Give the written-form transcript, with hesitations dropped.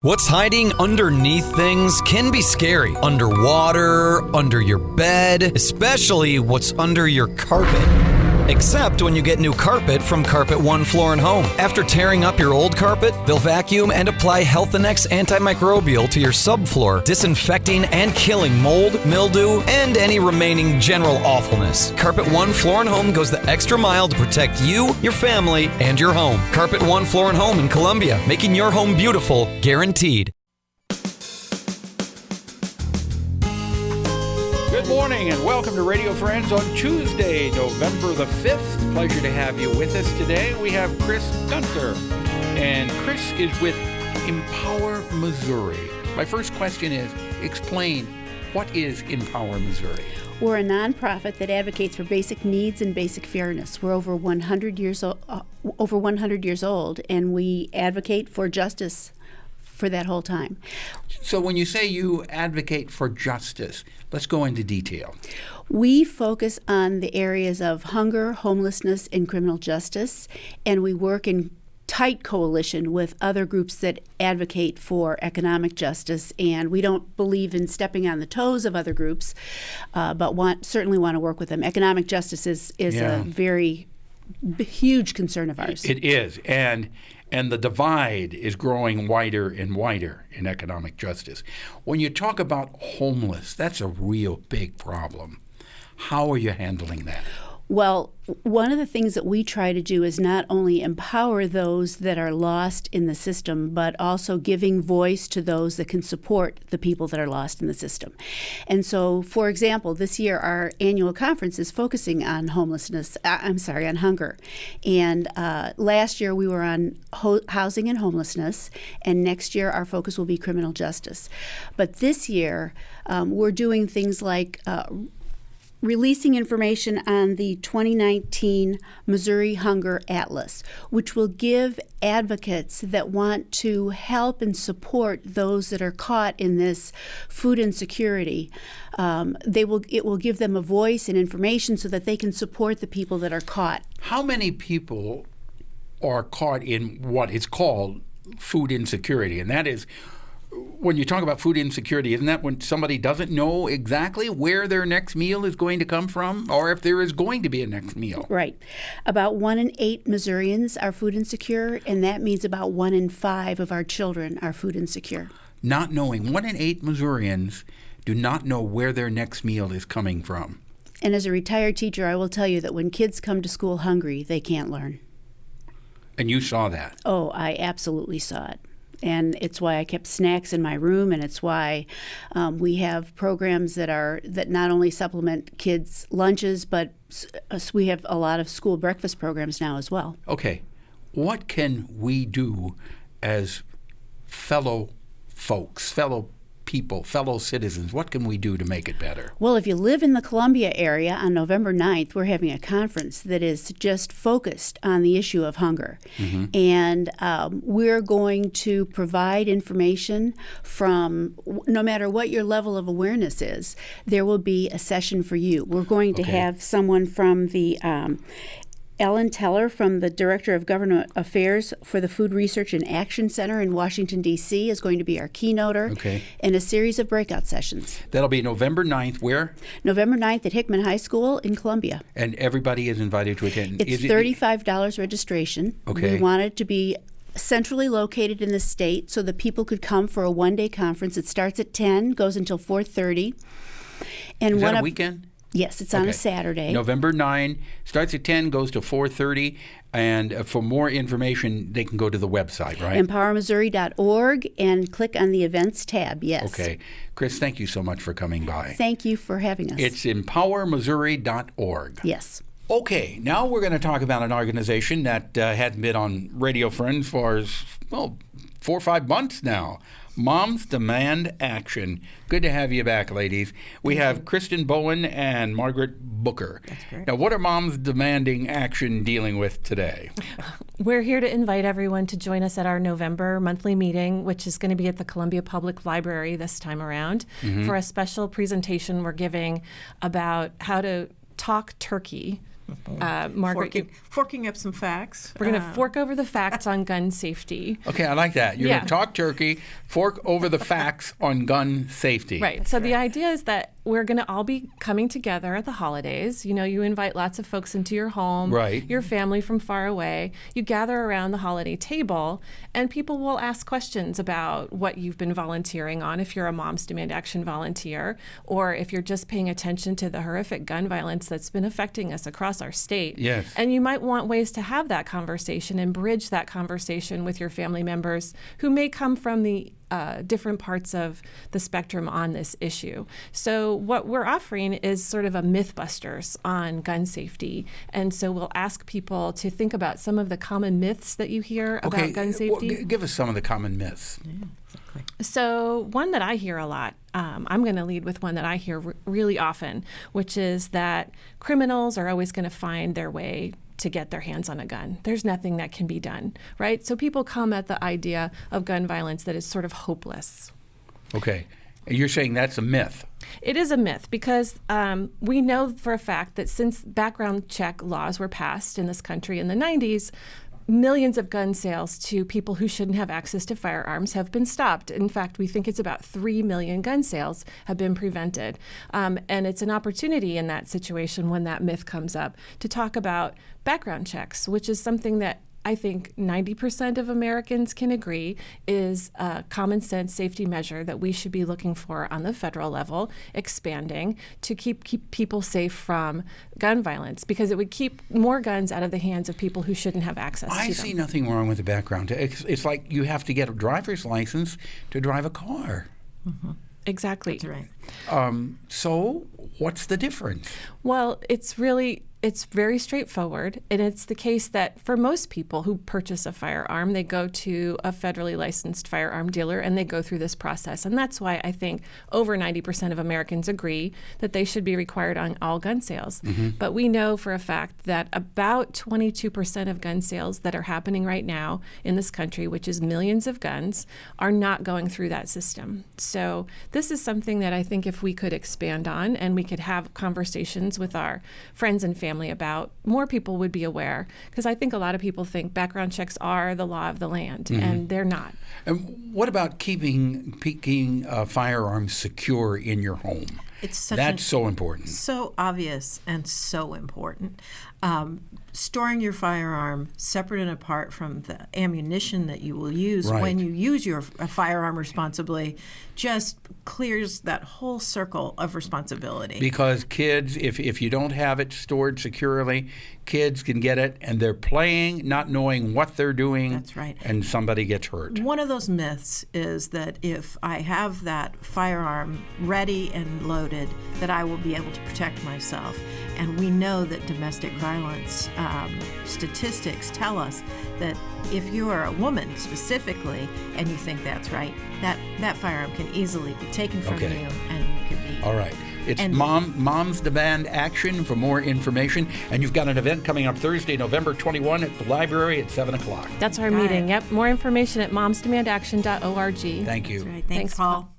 What's hiding underneath things can be scary. Underwater, under your bed, especially what's under your carpet. Except when you get new carpet from Carpet One Floor and Home. After tearing up your old carpet, they'll vacuum and apply Health Annex antimicrobial to your subfloor, disinfecting and killing mold, mildew, and any remaining general awfulness. Carpet One Floor and Home goes the extra mile to protect you, your family, and your home. Carpet One Floor and Home in Columbia, making your home beautiful, guaranteed. Good morning and welcome to Radio Friends on Tuesday, November the 5th. Pleasure to have you with us today. We have CHRIS GUINTHER, and Chris is with Empower Missouri. My first question is, explain, what is Empower Missouri? We're a nonprofit that advocates for basic needs and basic fairness. We're over 100 years old, and we advocate for justice for that whole time. So when you say you advocate for justice, let's go into detail. We focus on the areas of hunger, homelessness, and criminal justice, and we work in tight coalition with other groups that advocate for economic justice, and we don't believe in stepping on the toes of other groups, but certainly want to work with them. Economic justice is a very huge concern of ours. It is, and the divide is growing wider and wider in economic justice. When you talk about homeless, that's a real big problem. How are you handling that? Well, one of the things that we try to do is not only empower those that are lost in the system, but also giving voice to those that can support the people that are lost in the system. And so, for example, this year our annual conference is focusing on on hunger. And last year we were on housing and homelessness, and next year our focus will be criminal justice. But this year we're doing things like releasing information on the 2019 Missouri Hunger Atlas, which will give advocates that want to help and support those that are caught in this food insecurity. It will give them a voice and information so that they can support the people that are caught. How many people are caught in what is called food insecurity? And that is, when you talk about food insecurity, isn't that when somebody doesn't know exactly where their next meal is going to come from, or if there is going to be a next meal? Right. About 1 in 8 Missourians are food insecure, and that means about 1 in 5 of our children are food insecure. Not knowing. 1 in 8 Missourians do not know where their next meal is coming from. And as a retired teacher, I will tell you that when kids come to school hungry, they can't learn. And you saw that? Oh, I absolutely saw it. And it's why I kept snacks in my room, and it's why we have programs that not only supplement kids' lunches, but we have a lot of school breakfast programs now as well. Okay. What can we do as fellow folks, fellow people, fellow citizens? What can we do to make it better? Well, if you live in the Columbia area, on November 9th, we're having a conference that is just focused on the issue of hunger. Mm-hmm. And we're going to provide information from, no matter what your level of awareness is, there will be a session for you. We're going to have someone from the Ellen Teller, from the Director of Government Affairs for the Food Research and Action Center in Washington, D.C., is going to be our keynoter, and a series of breakout sessions. That'll be November 9th, where? November 9th at Hickman High School in Columbia. And everybody is invited to attend? It's $35 registration. Okay. We want it to be centrally located in the state so that people could come for a one-day conference. It starts at 10, goes until 4:30. And is that a weekend? Yes, it's on a Saturday. November 9, starts at 10, goes to 4:30. And for more information, they can go to the website, right? EmpowerMissouri.org and click on the events tab, yes. Okay. Chris, thank you so much for coming by. Thank you for having us. It's EmpowerMissouri.org. Yes. Okay, now we're going to talk about an organization that hadn't been on Radio Friends for, 4 or 5 months now. Moms Demand Action. Good to have you back, ladies. We have Kristin, Bowen, and Margaret Booker. That's great. Now, what are Moms Demanding Action dealing with today? We're here to invite everyone to join us at our November monthly meeting, which is going to be at the Columbia Public Library this time around, for a special presentation we're giving about how to talk turkey Margaret, forking up some facts. we're going to fork over the facts on gun safety. Okay, I like that. You're Yeah. going to talk turkey, fork over the facts on gun safety. Right. So the idea is that we're going to all be coming together at the holidays. You know, you invite lots of folks into your home, Right. your family from far away. You gather around the holiday table, and people will ask questions about what you've been volunteering on if you're a Moms Demand Action volunteer, or if you're just paying attention to the horrific gun violence that's been affecting us across our state. Yes. And you might want ways to have that conversation and bridge that conversation with your family members who may come from the different parts of the spectrum on this issue. So what we're offering is sort of a Mythbusters on gun safety. And so we'll ask people to think about some of the common myths that you hear about gun safety. Well, give us some of the common myths. So one that I hear a lot, I'm going to lead with one that I hear really often, which is that criminals are always going to find their way to get their hands on a gun. There's nothing that can be done, right? So people come at the idea of gun violence that is sort of hopeless. Okay. And you're saying that's a myth. It is a myth because we know for a fact that since background check laws were passed in this country in the 90s, millions of gun sales to people who shouldn't have access to firearms have been stopped. In fact, we think it's about 3 million gun sales have been prevented. And it's an opportunity in that situation when that myth comes up to talk about background checks, which is something that I think 90% of Americans can agree is a common sense safety measure that we should be looking for on the federal level, expanding to keep people safe from gun violence, because it would keep more guns out of the hands of people who shouldn't have access to them. I see nothing wrong with the background. It's like you have to get a driver's license to drive a car. Mm-hmm. Exactly. That's right. So what's the difference? Well, it's very straightforward, and it's the case that for most people who purchase a firearm, they go to a federally licensed firearm dealer and they go through this process. And that's why I think over 90% of Americans agree that they should be required on all gun sales. Mm-hmm. But we know for a fact that about 22% of gun sales that are happening right now in this country, which is millions of guns, are not going through that system. So this is something that I think if we could expand on and we could have conversations with our friends and family about, more people would be aware, because I think a lot of people think background checks are the law of the land, mm-hmm. and they're not. And what about keeping firearms secure in your home? That's so important. So obvious and so important. Storing your firearm separate and apart from the ammunition that you will use when you use your firearm responsibly just clears that whole circle of responsibility. Because kids, if you don't have it stored securely, kids can get it and they're playing, not knowing what they're doing. That's right. And somebody gets hurt. One of those myths is that if I have that firearm ready and loaded, that I will be able to protect myself. And we know that domestic violence statistics tell us that if you are a woman specifically and you think that's right, that firearm can easily be taken from you and you can be... All right. It's Moms Demand Action for more information. And you've got an event coming up Thursday, November 21 at the library at 7 o'clock. That's our meeting. Yep. More information at momsdemandaction.org. Thank you. That's right. Thanks, Paul.